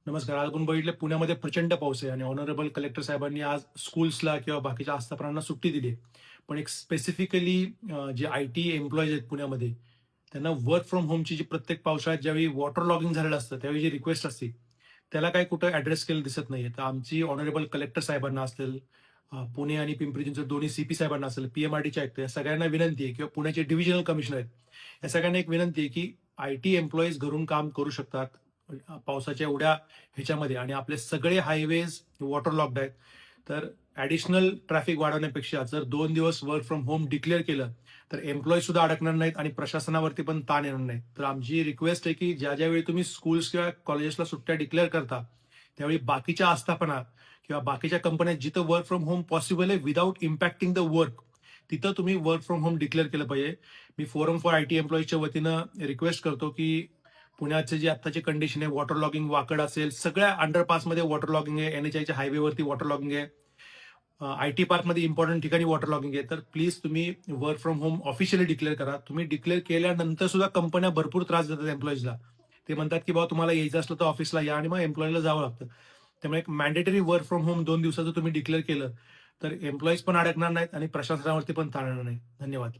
नमस्कार. आज आपण बघितलं पुण्यामध्ये प्रचंड पाऊस आहे आणि ऑनरेबल कलेक्टर साहेबांनी आज स्कूल्सला किंवा बाकीच्या आस्थापनांना सुट्टी दिली आहे. पण एक स्पेसिफिकली जे आय-टी एम्प्लॉईज आहेत पुण्यामध्ये, त्यांना वर्क फ्रॉम होमची जी प्रत्येक पावसाळ्यात ज्यावेळी वॉटर लॉगिंग झालेलं असतं, त्यावेळी जी रिक्वेस्ट असते, त्याला काही कुठं ॲड्रेस केलं दिसत नाहीये. तर आमची ऑनरेबल कलेक्टर साहेबांना असेल, पुणे आणि पिंपरी चिंचवड दोन्ही सीपी साहेबांना असेल, पी-एम-आर-डीचे आयुक्त या सगळ्यांना विनंती आहे किंवा पुण्याचे डिव्हिजनल कमिशनर आहेत, या सगळ्यांना एक विनंती आहे, की आय-टी एम्प्लॉईज घरून काम करू शकतात. पावसाच्या एवढ्या ह्याच्यामध्ये आणि आपले सगळे हायवेज वॉटर लॉक्ड आहेत. तर ॲडिशनल ट्रॅफिक वाढवण्यापेक्षा जर 2 दिवस वर्क फ्रॉम होम डिक्लेअर केलं, तर एम्प्लॉई सुद्धा अडकणार नाहीत आणि प्रशासनावरती पण ताण येणार नाही. तर आमची रिक्वेस्ट आहे, की ज्या-ज्यावेळी तुम्ही स्कूल्स किंवा कॉलेजेसला सुट्ट्या डिक्लेअर करता, त्यावेळी बाकीच्या आस्थापना किंवा बाकीच्या कंपन्या जिथं वर्क फ्रॉम होम पॉसिबल आहे विदाऊट इम्पॅक्टिंग द वर्क, तिथं तुम्ही वर्क फ्रॉम होम डिक्लेअर केलं पाहिजे. मी फोरम फॉर आय-टी एम्प्लॉईजच्या वतीनं रिक्वेस्ट करतो, की पुण्याची जी आत्ताची कंडिशन आहे, वॉटर लॉगिंग वाकड असेल, सगळ्या अंडरपासमध्ये वॉटर लॉगिंग आहे, एन-एच-आयच्या हायवेवरती वॉटर लॉगिंग आहे. आय-टी पार्कमध्ये इम्पॉर्टंट ठिकाणी वॉटर लॉगिंग आहे. तर प्लीज तुम्ही work from home officially declare करा. तुम्ही डिक्लेअर केल्यानंतर सुद्धा कंपन्या भरपूर त्रास देतात एम्प्लॉईजला. ते म्हणतात, की बाबा तुम्हाला यायचं असलं तर ऑफिसला या आणि मग एम्प्लॉईला जावं लागतं. त्यामुळे एक मॅन्डेटरी वर्क फ्रॉम होम 2 दिवसाचं तुम्ही डिक्लेअर केलं, तर एम्प्लॉईज पण अडकणार नाहीत आणि प्रशासनावरती पण ताण येणार नाही. धन्यवाद.